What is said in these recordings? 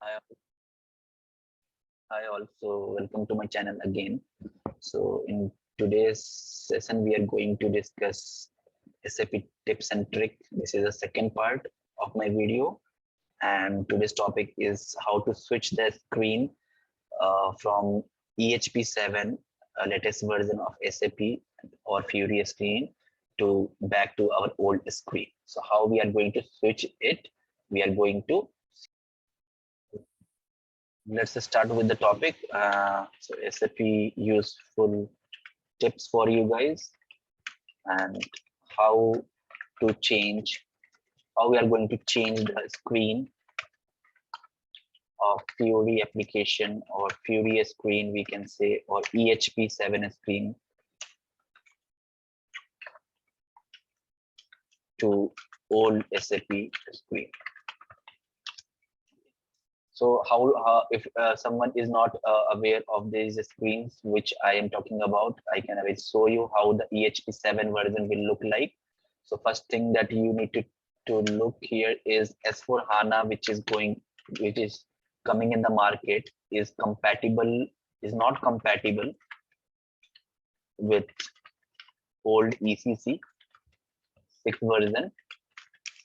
Hi, hi also welcome to my channel again. So in today's session, we are going to discuss SAP tips and trick. This is the second part of my video, and today's topic is how to switch the screen from EHP 7, latest version of SAP or Fiori Screen, to back to our old screen. So how we are going to switch it? We are going to Let's start with the topic. So SAP useful tips for you guys, and how to change, how we are going to change the screen of Fiori application or Fiori screen, we can say, or EHP 7 screen to old SAP screen. So how if someone is not aware of these screens which I am talking about, I can always show you how the EHP 7 version will look like. So first thing that you need to look here is S4 HANA, which is coming in the market, is not compatible with old ECC 6 version.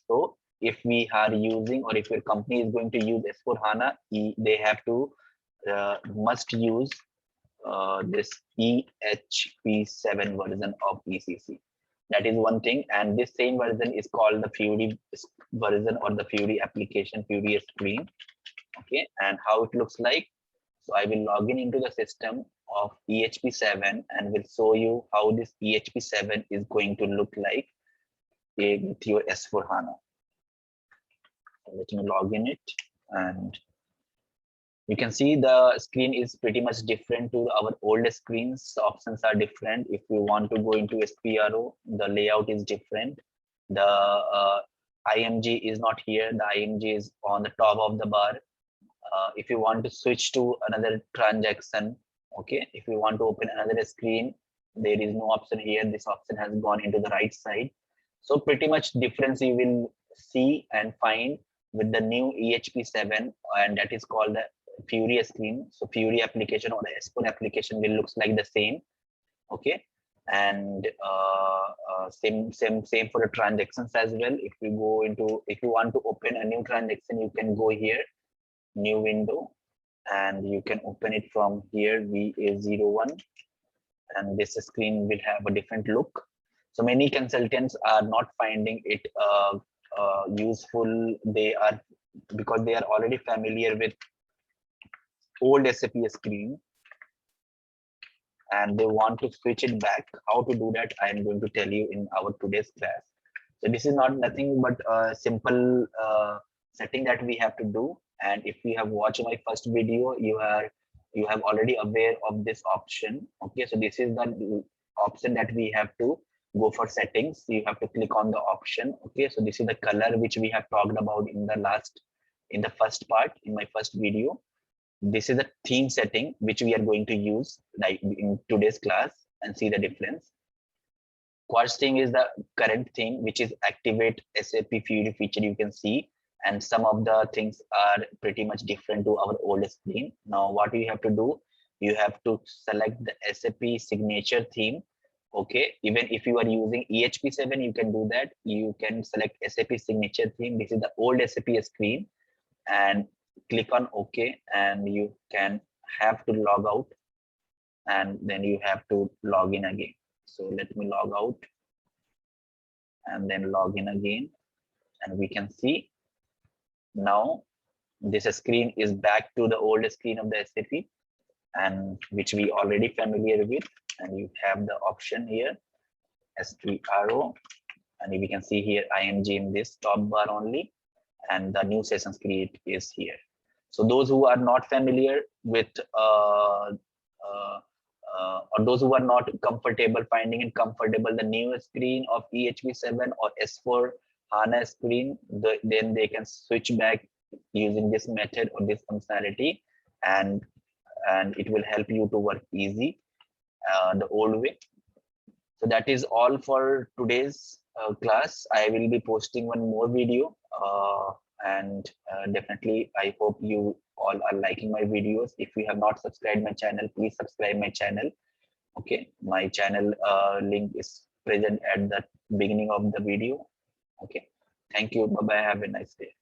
So if we are using, or if your company is going to use S4 HANA, they have to must use this EHP 7 version of ECC. That is one thing, and this same version is called the Fiori version or the Fiori application, Fiori screen. Okay, and how it looks like. So I will log in into the system of EHP 7 and will show you how this EHP 7 is going to look like with your S4 HANA. Let me log in it, and you can see the screen is pretty much different to our old screens. The options are different. If we want to go into SPRO, the layout is different. The IMG is not here. The IMG is on the top of the bar. If you want to switch to another transaction, okay, if you want to open another screen, there is no option here. This option has gone into the right side. So pretty much difference you will see and find with the new EHP 7, and that is called the Fiori screen. So Fiori application or the S4 application will looks like the same. Okay, and same for the transactions as well. If you want to open a new transaction, you can go here, new window, and you can open it from here, VA01, and this screen will have a different look. So many consultants are not finding it useful. Because they are already familiar with old SAP screen and they want to switch it back. How to do that, I am going to tell you in our today's class. So this is not nothing but a simple setting that we have to do. And if you have watched my first video, you have already aware of this option. Okay, so this is the option that we have to go for settings. You have to click on the option. Okay, so this is the color which we have talked about in the first part, in my first video. This is a theme setting which we are going to use like in today's class and see the difference. First thing is the current theme, which is activate SAP Fiori feature. You can see, and some of the things are pretty much different to our old screen. Now what you have to do, you have to select the SAP signature theme. Okay, even if you are using EHP 7, you can do that. You can select SAP signature theme. This is the old SAP screen, and click on OK, and you can have to log out, and then you have to log in again. So let me log out and then log in again, and we can see now this screen is back to the old screen of the SAP, and which we already familiar with. And you have the option here, SPRO, and we can see here IMG in this top bar only, and the new sessions create is here. So those who are not familiar with or those who are not comfortable, finding it comfortable the new screen of EHP 7 or S4 HANA screen, then they can switch back using this method or this functionality, and it will help you to work easy the old way. So that is all for today's class. I will be posting one more video, and definitely I hope you all are liking my videos. If you have not subscribed my channel, please subscribe my channel. Okay, my channel link is present at the beginning of the video. Okay, thank you. Bye bye. Have a nice day.